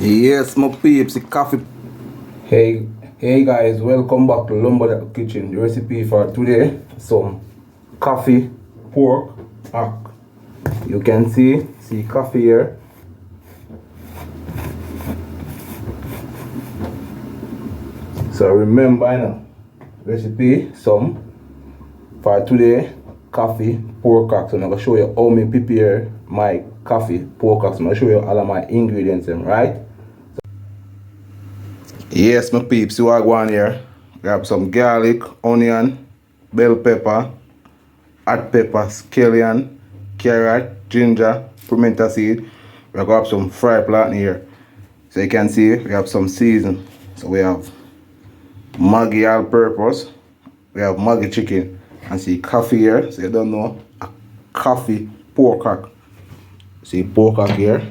Yes, my peeps, the coffee. Hey guys, welcome back to Lumber Kitchen. The recipe for today, some coffee pork hack. You can see coffee here. So remember now, recipe some for today coffee pork hack. So I'm gonna show you how me prepare my coffee pork hack. So I'm gonna show you all of my ingredients, right? Yes, my peeps, you are going here. Grab some garlic, onion, bell pepper, hot pepper, scallion, carrot, ginger, pimento seed. We grab some fry plant here. So you can see we have some season. So we have Maggi all purpose. We have Maggi chicken. And see coffee here. So you don't know a coffee pork hack. See pork hack here.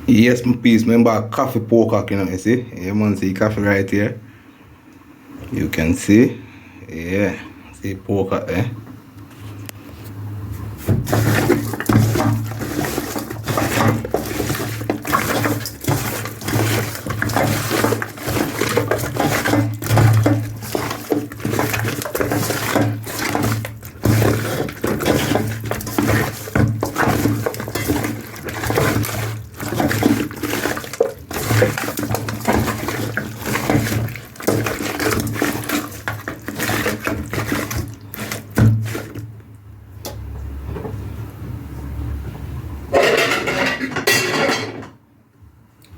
Yes, my piece. Remember coffee pork hack, you see? You man see coffee right here. You can see. Yeah. See pork hack there.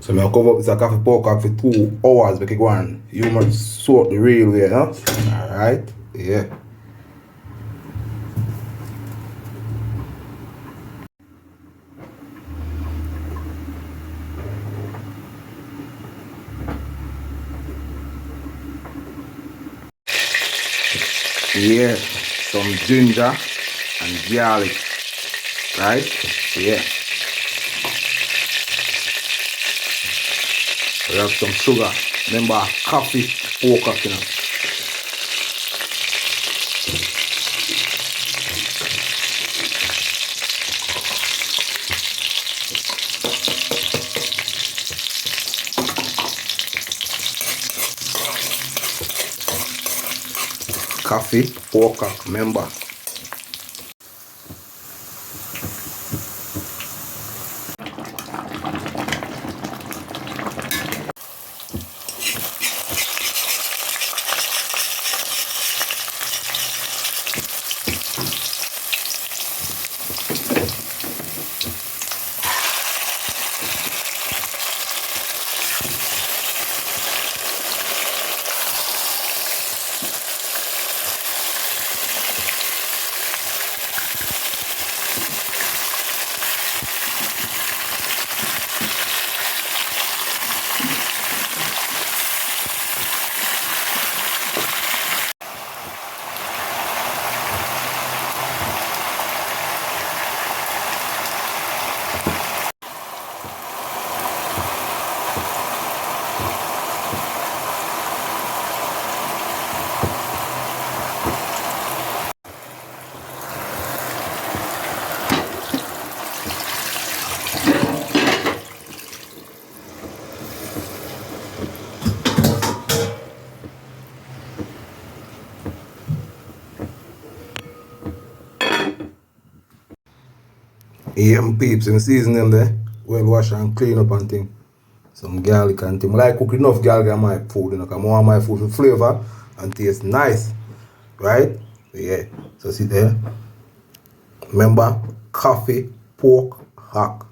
So I cover up this coffee pork hack for 2 hours because go on. You must sort the real way, huh? Alright? Yeah. Yeah. Some ginger and garlic. Right? Yeah. We have some sugar. Remember coffee pork hack, Coffee pork hack, remember. Yeah, peeps, in the season them there. Well wash and clean up and thing. Some garlic and thing. I like cook enough garlic on my food, you know, because I want my food to flavor and taste nice. Right? Yeah. So see there. Remember, coffee, pork, hack.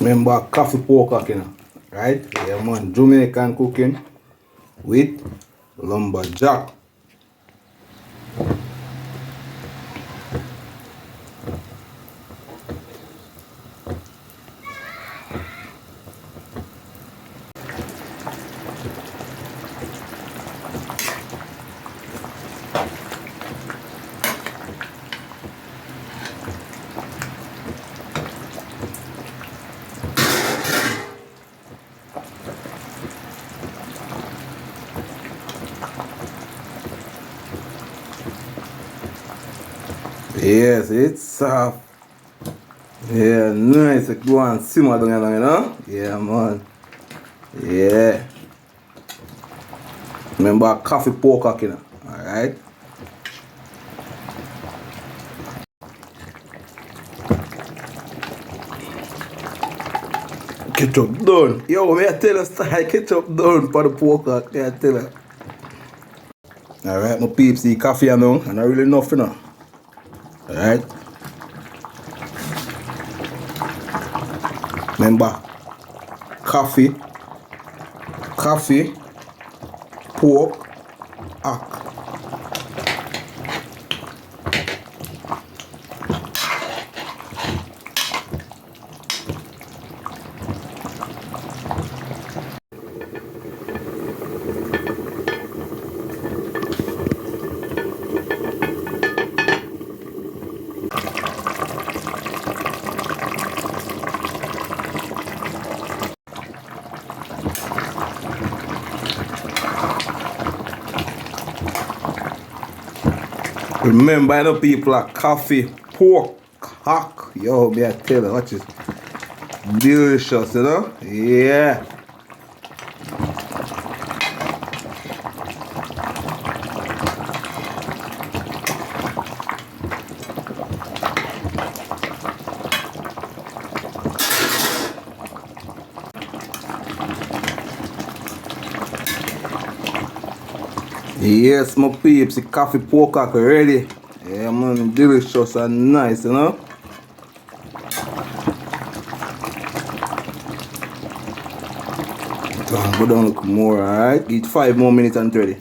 Remember coffee pork cooking, right? Yeah man, Jamaican cooking with lumberjack. Yes, it's soft. Yeah, nice. Go and simmer down along, you know? Yeah, man. Yeah. Remember coffee pork cooking, alright? Ketchup done. Yo, may I tell you, style ketchup done for the pork cock, may I tell you. Alright, my peeps, the coffee and down, and I really enough, you know. Alright. Remember, coffee, pork, hack. Remember, I know people are coffee, pork, hack. Yo, may I tell you, watch it. Delicious, you know? Yeah. Yes, my peeps, the coffee pork hack ready. Yeah, man, delicious and nice, you know? Go down look more, alright? Eat 5 more minutes and 30.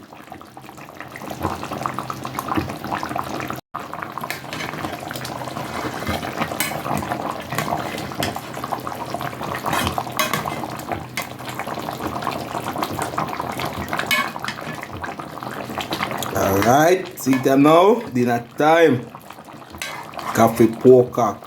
Alright, see them now, dinner time. Coffee pork hack.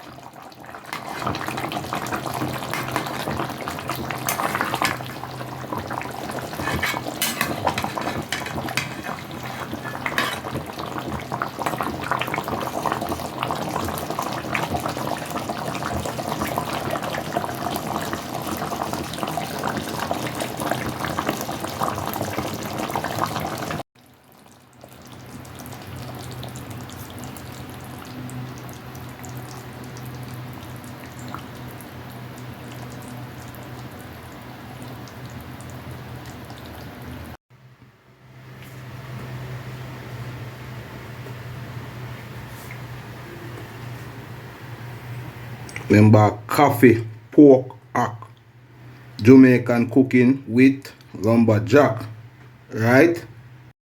Remember coffee, pork, hack. Jamaican cooking with lumberjack. Right?